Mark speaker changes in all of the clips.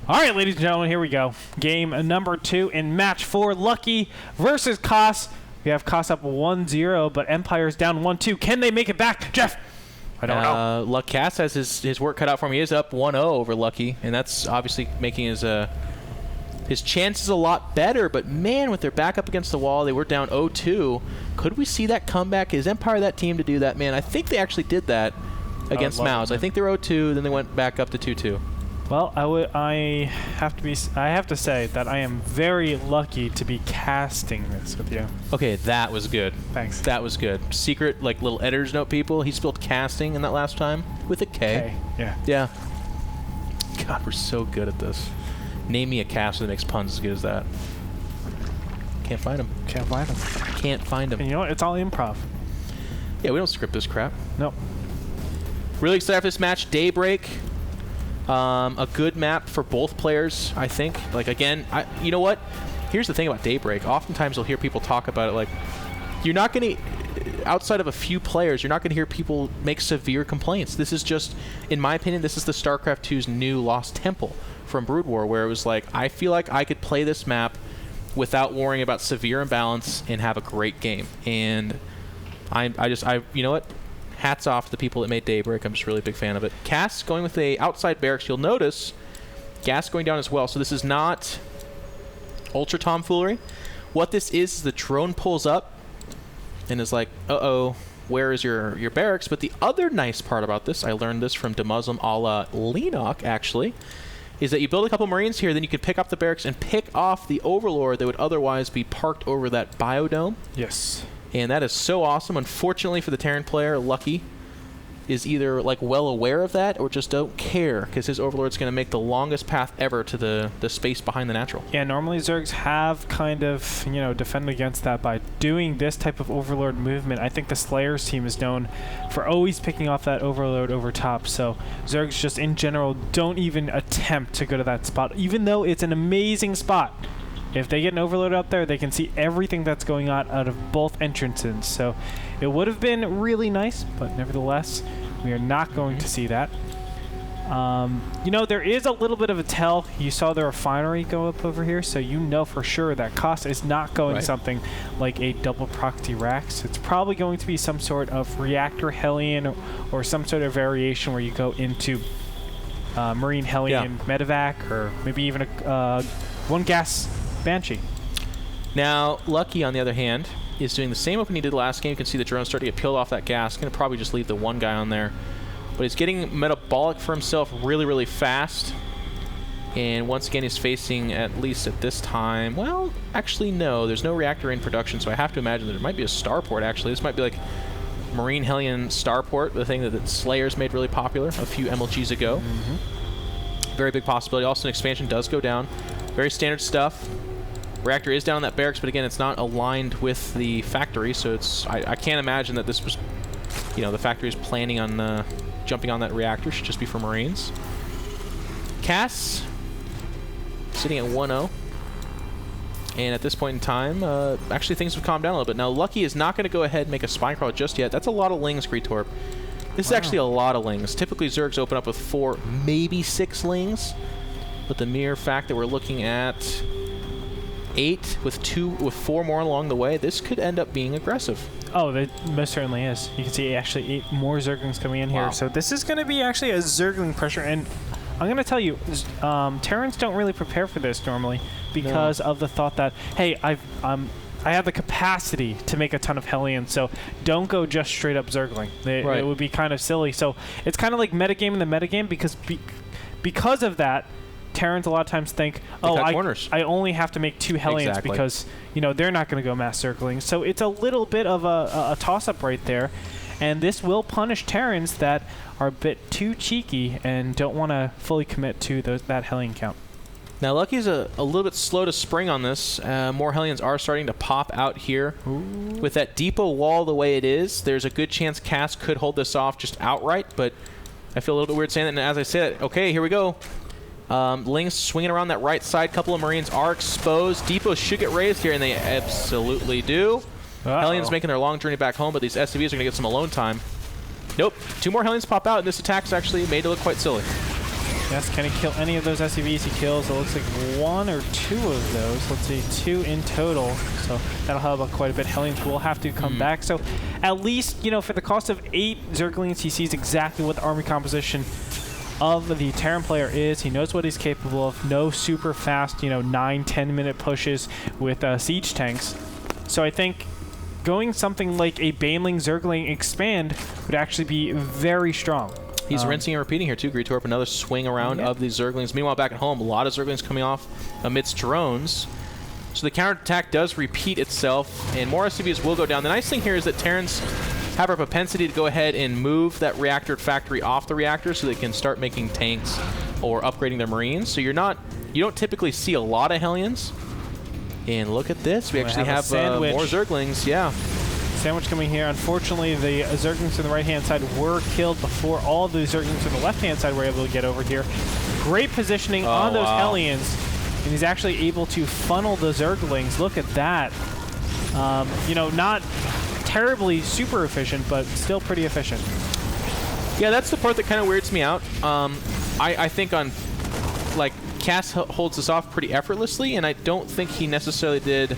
Speaker 1: All right, ladies and gentlemen, here we go. Game number 2 in match 4. Lucky versus Koss. We have Koss up 1-0, but Empire's down 1-2. Can they make it back, Jeff? I don't know.
Speaker 2: Luck Cass has his work cut out for him. He is up 1-0 over Lucky, and that's obviously making his chances a lot better. But man, with their back up against the wall, they were down 0-2. Could we see that comeback? Is Empire that team to do that? Man, I think they actually did that against Mouse. I think they were 0-2, then they went back up to 2-2.
Speaker 1: Well, I have to say that I am very lucky to be casting this with you.
Speaker 2: Okay, that was good.
Speaker 1: Thanks.
Speaker 2: That was good. Secret, like, little editor's note, people. He spelled casting in that last time with a K.
Speaker 1: Yeah.
Speaker 2: Yeah. God, we're so good at this. Name me a caster that makes puns as good as that. Can't find him.
Speaker 1: Can't find him.
Speaker 2: Can't find him.
Speaker 1: And you know what? It's all improv.
Speaker 2: Yeah, we don't script this crap.
Speaker 1: Nope.
Speaker 2: Really excited for this match. Daybreak. A good map for both players, I think. Like, again, you know what? Here's the thing about Daybreak. Oftentimes you'll hear people talk about it like, you're not going to, outside of a few players, you're not going to hear people make severe complaints. This is just, in my opinion, this is the StarCraft 2's new Lost Temple from Brood War, where it was like, I feel like I could play this map without worrying about severe imbalance and have a great game. And you know what? Hats off to the people that made Daybreak. I'm just really a big fan of it. Cass going with a outside barracks. You'll notice gas going down as well. So this is not ultra tomfoolery. What this is the drone pulls up and is like, uh-oh, where is your barracks? But the other nice part about this, I learned this from Demuslim a la Lenok, actually, is that you build a couple Marines here, then you can pick up the barracks and pick off the Overlord that would otherwise be parked over that biodome.
Speaker 1: Yes.
Speaker 2: And that is so awesome. Unfortunately for the Terran player, Lucky is either like well aware of that or just don't care, because his Overlord's going to make the longest path ever to the space behind the natural.
Speaker 1: Yeah, normally Zergs have kind of, you know, defended against that by doing this type of Overlord movement. I think the Slayers team is known for always picking off that Overlord over top, so Zergs just in general don't even attempt to go to that spot, even though it's an amazing spot. If they get an Overlord out there, they can see everything that's going on out of both entrances. So it would have been really nice, but nevertheless, we are not going to see that. You know, there is a little bit of a tell. You saw the refinery go up over here, so you know for sure that Koss is not going something like a double proxy Rax. It's probably going to be some sort of reactor Hellion or some sort of variation where you go into Marine Hellion medevac, or maybe even a one gas Banshee.
Speaker 2: Now, Lucky, on the other hand, is doing the same opening he did last game. You can see the drone starting to get peeled off that gas. Going to probably just leave the one guy on there. But he's getting metabolic for himself really, really fast. And once again, he's facing, at least at this time, well, actually, no. There's no reactor in production, so I have to imagine that there might be a starport, actually. This might be like Marine Hellion starport, the thing that the Slayers made really popular a few MLGs ago. Very big possibility. Also, an expansion does go down. Very standard stuff. Reactor is down in that barracks, but again, it's not aligned with the factory, so it's I can't imagine that this was, you know, the factory is planning on jumping on that reactor. Should just be for Marines. Cass sitting at 1-0, and at this point in time, actually things have calmed down a little bit. Now, Lucky is not going to go ahead and make a spine crawl just yet. That's a lot of lings, Gretorp. This is actually a lot of lings. Typically, Zergs open up with 4, maybe 6 lings, but the mere fact that we're looking at 8 with 4 more along the way, this could end up being aggressive.
Speaker 1: Oh, it most certainly is. You can see actually 8 more Zerglings coming in here. So this is going to be actually a Zergling pressure. And I'm going to tell you, Terrans don't really prepare for this normally because of the thought that, hey, I have the capacity to make a ton of Hellions, so don't go just straight up Zergling. It would be kind of silly. So it's kind of like metagame in the metagame because of that. Terrans a lot of times think, oh, I only have to make 2 Hellions because, you know, they're not going to go mass circling. So it's a little bit of a toss-up right there. And this will punish Terrans that are a bit too cheeky and don't want to fully commit to that Hellion count.
Speaker 2: Now, Lucky's a little bit slow to spring on this. More Hellions are starting to pop out here. Ooh. With that depot wall the way it is, there's a good chance Cass could hold this off just outright, but I feel a little bit weird saying that. And as I said, okay, here we go. Lings swinging around that right side. Couple of Marines are exposed. Depots should get raised here, and they absolutely do. Hellions making their long journey back home, but these SCVs are going to get some alone time. Nope. 2 more Hellions pop out, and this attack's actually made to look quite silly.
Speaker 1: Yes, can he kill any of those SCVs? He kills, it looks like 1 or 2 of those. Let's see, 2 in total. So that'll help out quite a bit. Hellions will have to come back. So at least, you know, for the cost of 8 Zerglings, he sees exactly what the army composition of the Terran player is. He knows what he's capable of. No super fast, you know, 9-10 minute pushes with siege tanks. So I think going something like a Baneling Zergling expand would actually be very strong.
Speaker 2: He's rinsing and repeating here too. Gretorp, another swing around of these Zerglings. Meanwhile, back at home, a lot of Zerglings coming off amidst drones. So the counterattack does repeat itself, and more SCVs will go down. The nice thing here is that Terrans have a propensity to go ahead and move that reactor factory off the reactor so they can start making tanks or upgrading their Marines. So you don't typically see a lot of Hellions. And look at this. We actually have more Zerglings. Yeah.
Speaker 1: Sandwich coming here. Unfortunately, the Zerglings on the right-hand side were killed before all the Zerglings on the left-hand side were able to get over here. Great positioning on those Hellions, and he's actually able to funnel the Zerglings. Look at that. You know, not terribly super efficient, but still pretty efficient.
Speaker 2: Yeah, that's the part that kind of weirds me out. I think on, like, Cass holds this off pretty effortlessly, and I don't think he necessarily did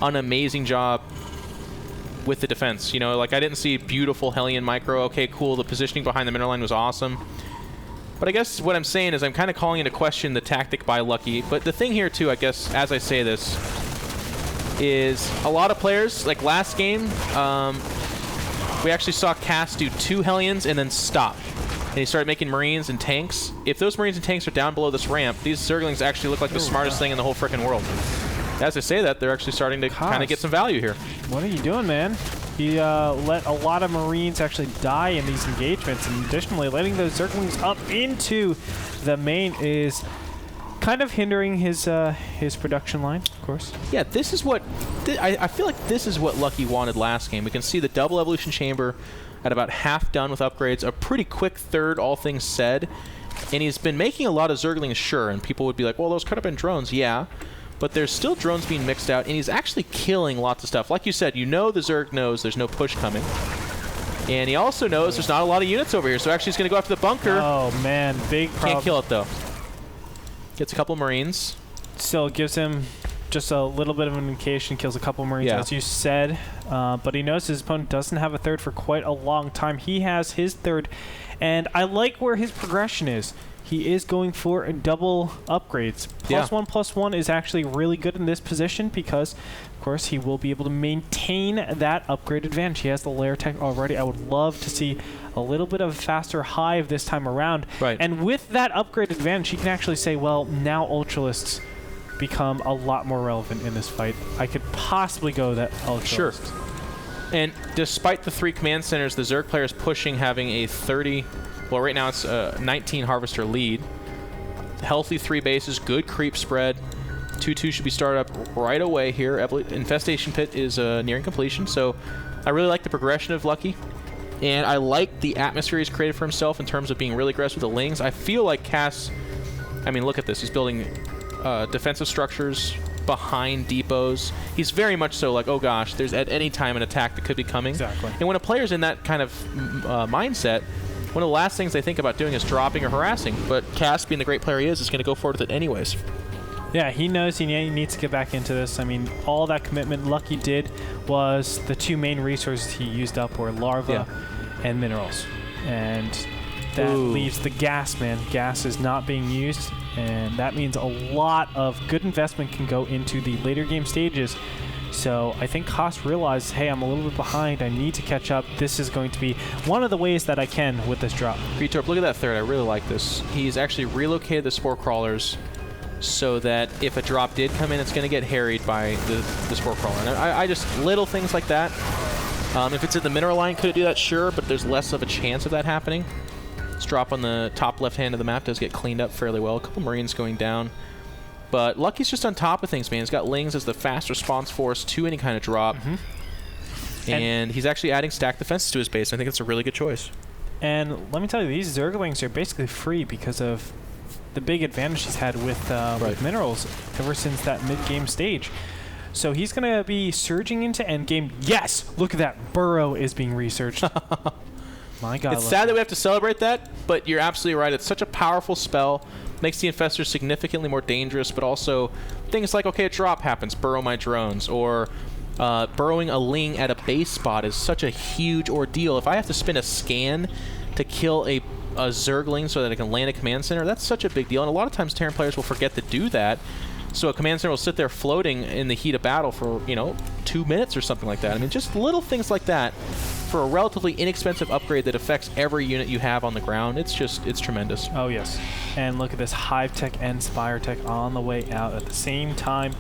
Speaker 2: an amazing job with the defense. You know, like, I didn't see beautiful Hellion micro. Okay, cool. The positioning behind the mineral line was awesome. But I guess what I'm saying is I'm kind of calling into question the tactic by Lucky. But the thing here, too, I guess, as I say this, is a lot of players, like last game, we actually saw Cass do 2 Hellions and then stop. And he started making Marines and tanks. If those Marines and tanks are down below this ramp, these Zerglings actually look like the smartest thing in the whole frickin' world. As I say that, they're actually starting to kind of get some value here.
Speaker 1: What are you doing, man? He let a lot of Marines actually die in these engagements, and additionally, letting those Zerglings up into the main is kind of hindering his production line, of course.
Speaker 2: Yeah, this is what... I feel like this is what Lucky wanted last game. We can see the double evolution chamber at about half done with upgrades, a pretty quick third, all things said, and he's been making a lot of Zerglings, sure, and people would be like, well, those could have been drones, yeah. But there's still drones being mixed out, and he's actually killing lots of stuff. Like you said, you know the Zerg knows there's no push coming. And he also knows there's not a lot of units over here, so actually he's going to go after the bunker.
Speaker 1: Oh, man, big problem.
Speaker 2: Can't kill it, though. Gets a couple Marines.
Speaker 1: Still gives him just a little bit of an indication, kills a couple Marines, as you said. But he knows his opponent doesn't have a third for quite a long time. He has his third, and I like where his progression is. He is going for double upgrades. +1/+1 is actually really good in this position because, of course, he will be able to maintain that upgrade advantage. He has the layer tech already. I would love to see a little bit of a faster hive this time around.
Speaker 2: Right.
Speaker 1: And with that upgrade advantage, he can actually say, well, now Ultralists become a lot more relevant in this fight. I could possibly go that Ultralist.
Speaker 2: Sure. And despite the 3 command centers, the Zerg players pushing, having a 30... Well, right now it's a 19 Harvester lead. Healthy 3 bases, good creep spread. 2-2 should be started up right away here. Infestation Pit is nearing completion, so I really like the progression of Lucky. And I like the atmosphere he's created for himself in terms of being really aggressive with the Lings. I feel like Cass, I mean, look at this. He's building defensive structures behind depots. He's very much so like, oh gosh, there's at any time an attack that could be coming.
Speaker 1: Exactly.
Speaker 2: And when a player's in that kind of mindset, one of the last things they think about doing is dropping or harassing, but Cass, being the great player he is going to go forward with it anyways.
Speaker 1: Yeah, he knows he needs to get back into this. I mean, all that commitment Lucky did was the 2 main resources he used up were larva and minerals. And that leaves the gas, man. Gas is not being used, and that means a lot of good investment can go into the later game stages. So I think Koss realized, hey, I'm a little bit behind. I need to catch up. This is going to be one of the ways that I can with this drop.
Speaker 2: Gretorp, look at that third. I really like this. He's actually relocated the Spore Crawlers so that if a drop did come in, it's going to get harried by the Spore Crawler. And I just, little things like that. If it's in the mineral line, could it do that? Sure, but there's less of a chance of that happening. This drop on the top left hand of the map does get cleaned up fairly well. A couple Marines going down. But Lucky's just on top of things, man. He's got Lings as the fast response force to any kind of drop. And he's actually adding stack defenses to his base. I think it's a really good choice.
Speaker 1: And let me tell you, these Zerglings are basically free because of the big advantage he's had with minerals ever since that mid-game stage. So he's going to be surging into endgame. Yes! Look at that. Burrow is being researched. My God.
Speaker 2: It's sad that we have to celebrate that, but you're absolutely right. It's such a powerful spell. Makes the infestors significantly more dangerous, but also things like, okay, a drop happens, burrow my drones, or burrowing a ling at a base spot is such a huge ordeal. If I have to spin a scan to kill a zergling so that I can land a command center, that's such a big deal. And a lot of times Terran players will forget to do that. So a command center will sit there floating in the heat of battle for, 2 minutes or something like that. I mean, just little things like that for a relatively inexpensive upgrade that affects every unit you have on the ground. It's tremendous.
Speaker 1: Oh, yes. And look at this Hive Tech and Spire Tech on the way out at the same time.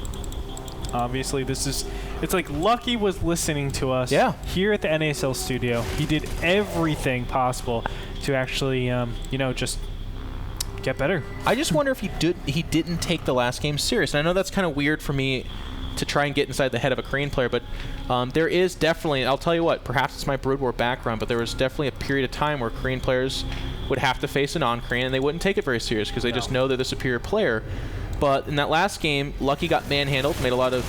Speaker 1: Obviously, it's like Lucky was listening to us here at the NASL studio. He did everything possible to actually, just get better.
Speaker 2: I just wonder if he didn't take the last game serious. And I know that's kind of weird for me to try and get inside the head of a Korean player, but there is definitely, I'll tell you what, perhaps it's my Brood War background, but there was definitely a period of time where Korean players would have to face a non-Korean and they wouldn't take it very serious because they just know they're the superior player. But in that last game, Lucky got manhandled, made a lot of...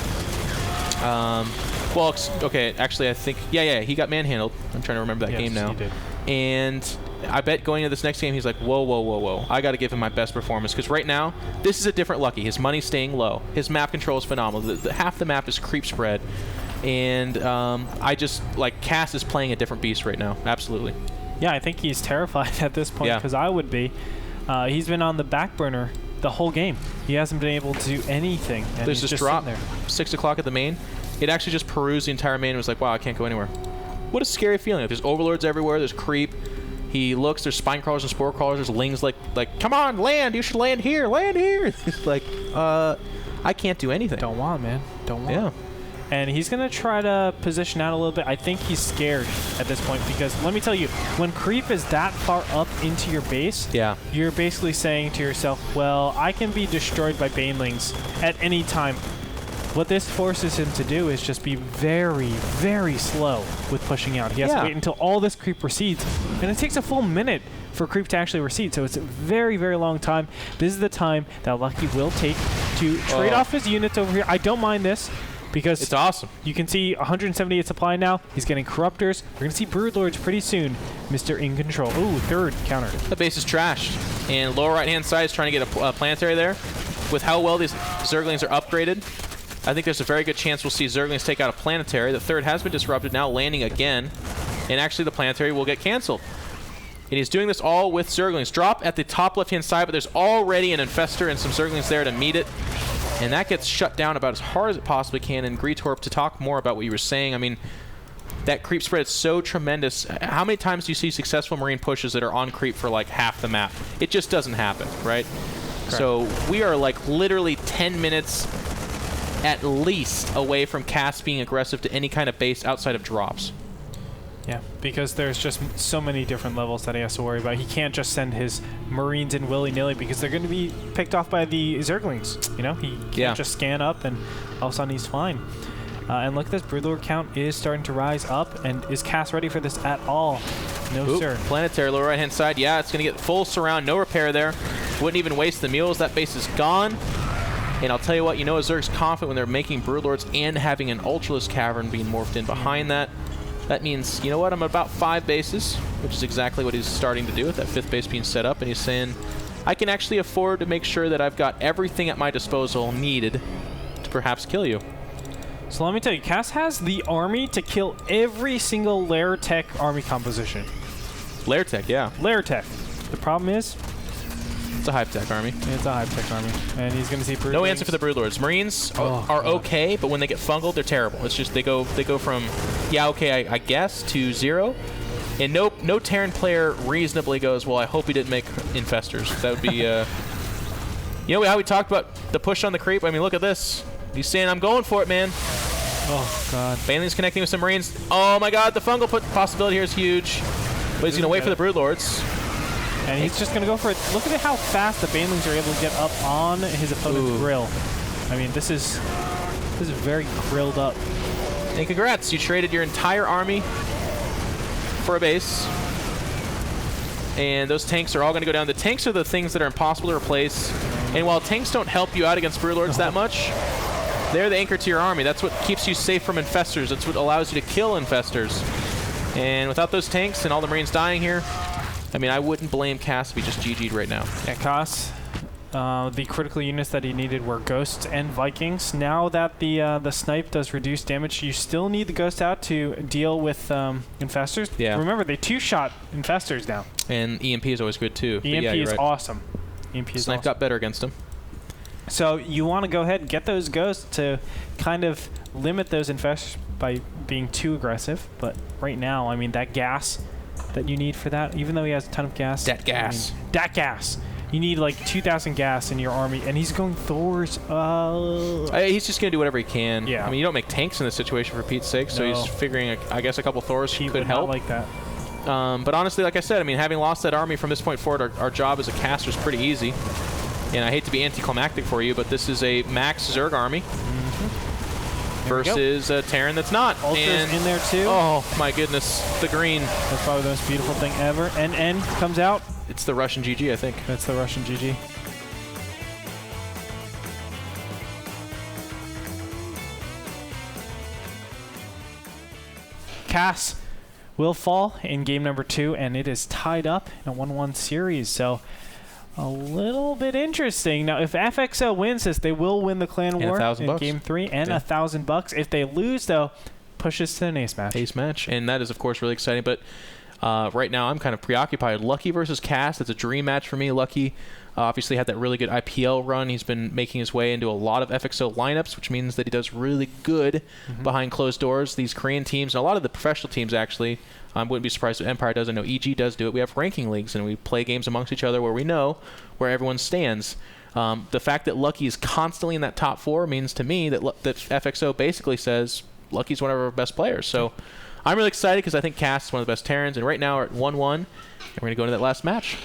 Speaker 2: okay, actually I think... Yeah, he got manhandled. I'm trying to remember that game now.
Speaker 1: He did.
Speaker 2: And I bet going into this next game, he's like, whoa. I got to give him my best performance. Because right now, this is a different Lucky. His money's staying low. His map control is phenomenal. Half the map is creep spread. And I just, Cass is playing a different beast right now. Absolutely.
Speaker 1: Yeah, I think he's terrified at this point because I would be. He's been on the back burner the whole game. He hasn't been able to do anything. And
Speaker 2: there's
Speaker 1: he's
Speaker 2: this
Speaker 1: just
Speaker 2: drop,
Speaker 1: there.
Speaker 2: 6 o'clock at the main. It actually just perused the entire main and was like, wow, I can't go anywhere. What a scary feeling. There's overlords everywhere. There's creep. He looks. There's spine crawlers and spore crawlers. There's lings like, come on, land. You should land here. Land here. It's like, I can't do anything.
Speaker 1: Don't want, man. Don't want.
Speaker 2: Yeah.
Speaker 1: And he's going to try to position out a little bit. I think he's scared at this point because let me tell you, when creep is that far up into your base, you're basically saying to yourself, well, I can be destroyed by banelings at any time. What this forces him to do is just be very, very slow with pushing out. He has to wait until all this creep recedes, and it takes a full minute for creep to actually recede, so it's a very, very long time. This is the time that Lucky will take to trade off his units over here. I don't mind this because
Speaker 2: it's awesome.
Speaker 1: You can see 178 supply now. He's getting Corruptors. We're going to see Broodlords pretty soon. Mr. InControL. Ooh, third counter.
Speaker 2: The base is trashed, and lower right-hand side is trying to get a planetary there. With how well these Zerglings are upgraded, I think there's a very good chance we'll see Zerglings take out a planetary. The third has been disrupted, now landing again. And actually the planetary will get canceled. And he's doing this all with Zerglings. Drop at the top left-hand side, but there's already an Infestor and some Zerglings there to meet it. And that gets shut down about as hard as it possibly can. And Gretorp, to talk more about what you were saying, I mean, that creep spread is so tremendous. How many times do you see successful Marine pushes that are on creep for like half the map? It just doesn't happen, right? Correct. So we are like literally 10 minutes at least away from Cass being aggressive to any kind of base outside of drops.
Speaker 1: Yeah, because there's just so many different levels that he has to worry about. He can't just send his Marines in willy-nilly because they're going to be picked off by the Zerglings. He can't just scan up and all of a sudden he's fine. And look at this, Broodlord count is starting to rise up. And is Cass ready for this at all? No, sir.
Speaker 2: Planetary, lower right-hand side. Yeah, it's going to get full surround. No repair there. Wouldn't even waste the mules. That base is gone. And I'll tell you what, Zerg's confident when they're making Broodlords and having an Ultralisk Cavern being morphed in behind that. That means, you know what, I'm at about 5 bases, which is exactly what he's starting to do with that 5th base being set up. And he's saying, I can actually afford to make sure that I've got everything at my disposal needed to perhaps kill you.
Speaker 1: So let me tell you, Cass has the army to kill every single Lair Tech army composition.
Speaker 2: Lair Tech, yeah.
Speaker 1: Lair Tech. The problem is,
Speaker 2: it's a Hive Tech army.
Speaker 1: It's a Hive Tech army. And he's going to see Broodlings.
Speaker 2: No answer for the Broodlords. Marines are okay, but when they get fungled, they're terrible. It's just they go from, I guess, to 0. And no Terran player reasonably goes, well, I hope he didn't make Infestors. That would be, how we talked about the push on the creep? I mean, look at this. He's saying, I'm going for it, man.
Speaker 1: Oh, God.
Speaker 2: Baneling's connecting with some Marines. Oh, my God. The fungal possibility here is huge. But he's going to wait for the Broodlords.
Speaker 1: And he's just going to go for it. Look at how fast the Banelings are able to get up on his opponent's grill. I mean, this is very grilled up.
Speaker 2: And congrats. You traded your entire army for a base. And those tanks are all going to go down. The tanks are the things that are impossible to replace. And while tanks don't help you out against Broodlords that much, they're the anchor to your army. That's what keeps you safe from Infestors. That's what allows you to kill Infestors. And without those tanks and all the Marines dying here, I mean, I wouldn't blame Cass to be just GG'd right now.
Speaker 1: Yeah, Cass, the critical units that he needed were Ghosts and Vikings. Now that the snipe does reduce damage, you still need the Ghost out to deal with Infestors.
Speaker 2: Yeah.
Speaker 1: Remember, they two-shot Infestors now.
Speaker 2: And EMP is always good, too.
Speaker 1: EMP is awesome. EMP is
Speaker 2: Snipe
Speaker 1: awesome.
Speaker 2: got better against him.
Speaker 1: So you want to go ahead and get those Ghosts to kind of limit those Infestors by being too aggressive. But right now, I mean, that gas that you need for that, even though he has a ton of gas.
Speaker 2: That gas.
Speaker 1: I mean, that gas. You need like 2,000 gas in your army, and he's going Thors.
Speaker 2: He's just going to do whatever he can.
Speaker 1: Yeah.
Speaker 2: I mean, you don't make tanks in this situation for Pete's sake, so he's figuring, I guess, a couple Thors could help.
Speaker 1: Like that.
Speaker 2: But honestly, like I said, I mean, having lost that army from this point forward, our job as a caster is pretty easy. And I hate to be anticlimactic for you, but this is a max Zerg army versus a Terran that's not.
Speaker 1: Ultra's in there too.
Speaker 2: Oh my goodness, the green.
Speaker 1: That's probably the most beautiful thing ever. And N comes out.
Speaker 2: It's the Russian GG, I think.
Speaker 1: That's the Russian GG. Cass will fall in game number 2, and it is tied up in a 1-1 series. So a little bit interesting. Now, if FXO wins this, they will win the clan war in game 3 and $1,000. If they lose, though, pushes to an ace match.
Speaker 2: Ace match, and that is, of course, really exciting. But right now, I'm kind of preoccupied. Lucky versus Cass, that's a dream match for me. Lucky obviously had that really good IPL run. He's been making his way into a lot of FXO lineups, which means that he does really good behind closed doors. These Korean teams, and a lot of the professional teams, actually, I wouldn't be surprised if Empire does. I know EG does do it. We have ranking leagues, and we play games amongst each other where we know where everyone stands. The fact that Lucky is constantly in that top 4 means to me that FXO basically says Lucky's one of our best players. So I'm really excited because I think Cass is one of the best Terrans, and right now we're at 1-1, and we're going to go into that last match.